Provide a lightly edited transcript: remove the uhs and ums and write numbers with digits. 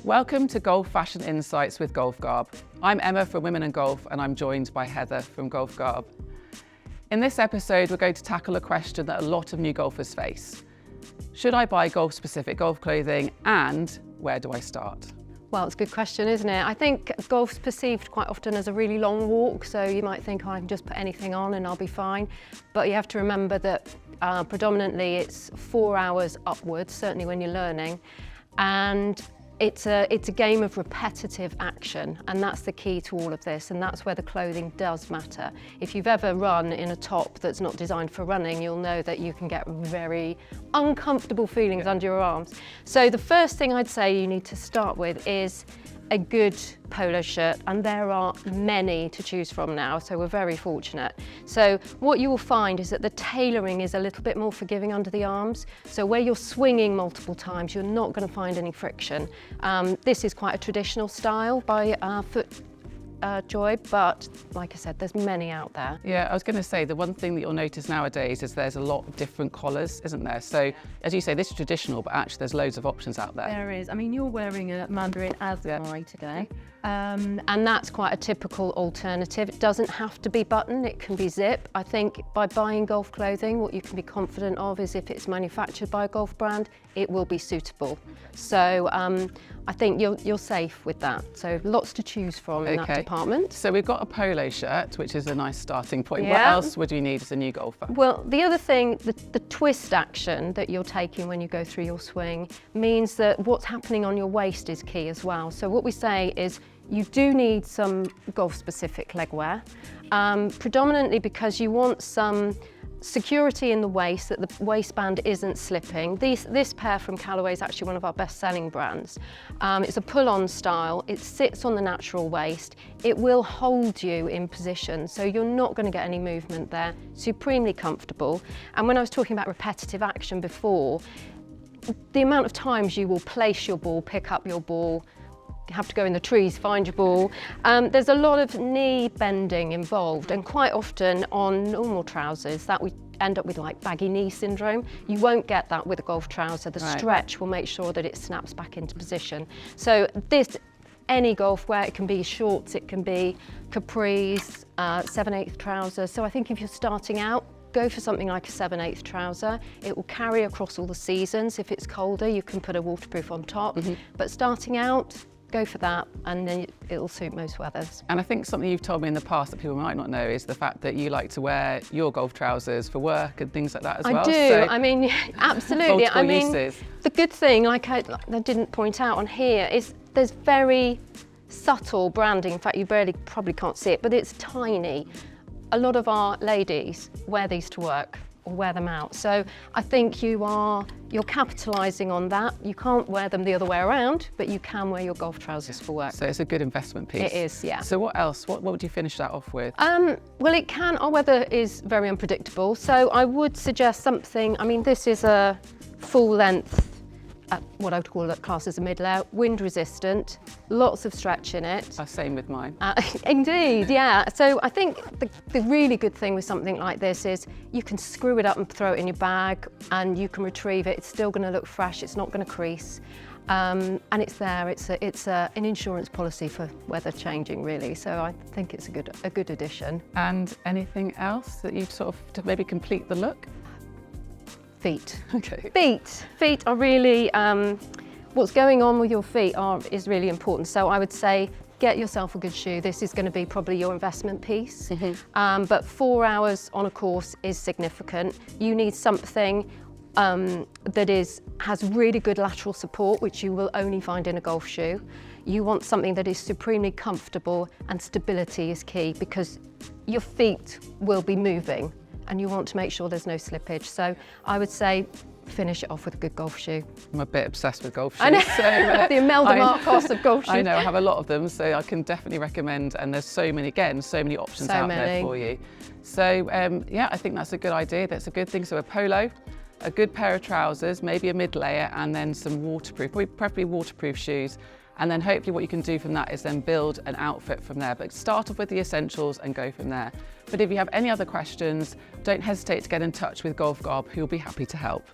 Welcome to Golf Fashion Insights with GolfGarb. I'm Emma from Women in Golf and I'm joined by Heather from GolfGarb. In this episode, we're going to tackle a question that a lot of new golfers face. Should I buy golf-specific golf clothing and where do I start? Well, it's a good question, isn't it? I think golf's perceived quite often as a really long walk, so you might think, oh, I can just put anything on and I'll be fine. But you have to remember that predominantly it's 4 hours upwards, certainly when you're learning. And it's a game of repetitive action, and that's the key to all of this, and that's where the clothing does matter. If you've ever run in a top that's not designed for running, you'll know that you can get very uncomfortable feelings under your arms. So the first thing I'd say you need to start with is a good polo shirt, and there are many to choose from now, so we're very fortunate. So what you will find is that the tailoring is a little bit more forgiving under the arms, so where you're swinging multiple times, you're not going to find any friction. This is quite a traditional style by FootJoy, but like I said, there's many out there. Yeah, I was going to say, the one thing that you'll notice nowadays is there's a lot of different collars, isn't there? So, as you say, this is traditional, but actually there's loads of options out there. There is. I mean, you're wearing a mandarin as am I today. And that's quite a typical alternative. It doesn't have to be button, it can be zip. I think by buying golf clothing, what you can be confident of is if it's manufactured by a golf brand, it will be suitable. So I think you're safe with that. So lots to choose from in that department. So we've got a polo shirt, which is a nice starting point. Yeah. What else would you need as a new golfer? Well, the other thing, the twist action that you're taking when you go through your swing means that what's happening on your waist is key as well. So what we say is you do need some golf-specific leg wear, predominantly because you want some security in the waist, that the waistband isn't slipping. This pair from Callaway is actually one of our best-selling brands. It's a pull-on style, it sits on the natural waist, it will hold you in position, so you're not going to get any movement there, supremely comfortable. And when I was talking about repetitive action before, the amount of times you will place your ball, pick up your ball, have to go in the trees, find your ball. There's a lot of knee bending involved, and quite often on normal trousers that we end up with like baggy knee syndrome. You won't get that with a golf trouser. The stretch will make sure that it snaps back into position. So this, any golf wear, it can be shorts, it can be capris, 7/8 trousers. So I think if you're starting out, go for something like a 7/8 trouser. It will carry across all the seasons. If it's colder, you can put a waterproof on top. But starting out, go for that, and then it'll suit most weathers. And I think something you've told me in the past that people might not know is the fact that you like to wear your golf trousers for work and things like that as well. I do. So, I mean, absolutely. I mean, uses. The good thing, like I didn't point out on here, is there's very subtle branding. In fact, you probably can't see it, but it's tiny. A lot of our ladies wear these to work or wear them out. So I think you're capitalising on that. You can't wear them the other way around, but you can wear your golf trousers for work. So it's a good investment piece. It is, yeah. So what else? What would you finish that off with? Well, it can. Our weather is very unpredictable, so I would suggest something. I mean, this is a full length, what I would call a class as a mid-layer, wind resistant, lots of stretch in it. Same with mine. Indeed, yeah. So I think the really good thing with something like this is you can screw it up and throw it in your bag, and you can retrieve it. It's still going to look fresh. It's not going to crease, and it's there. It's an insurance policy for weather changing, really. So I think it's a good addition. And anything else that you've sort of to maybe complete the look? Feet. Okay. Feet are really, what's going on with your feet is really important. So I would say get yourself a good shoe. This is going to be probably your investment piece. But 4 hours on a course is significant. You need something that has really good lateral support, which you will only find in a golf shoe. You want something that is supremely comfortable, and stability is key because your feet will be moving, and you want to make sure there's no slippage. So I would say finish it off with a good golf shoe. I'm a bit obsessed with golf shoes. I know, so, the Imelda Marcos of golf shoes. I know, I have a lot of them, so I can definitely recommend, and there's so many options out there for you. So yeah, I think that's a good idea. That's a good thing. So a polo, a good pair of trousers, maybe a mid-layer, and then some waterproof, preferably waterproof shoes. And then hopefully what you can do from that is then build an outfit from there. But start off with the essentials and go from there. But if you have any other questions, don't hesitate to get in touch with GolfGarb, who will be happy to help.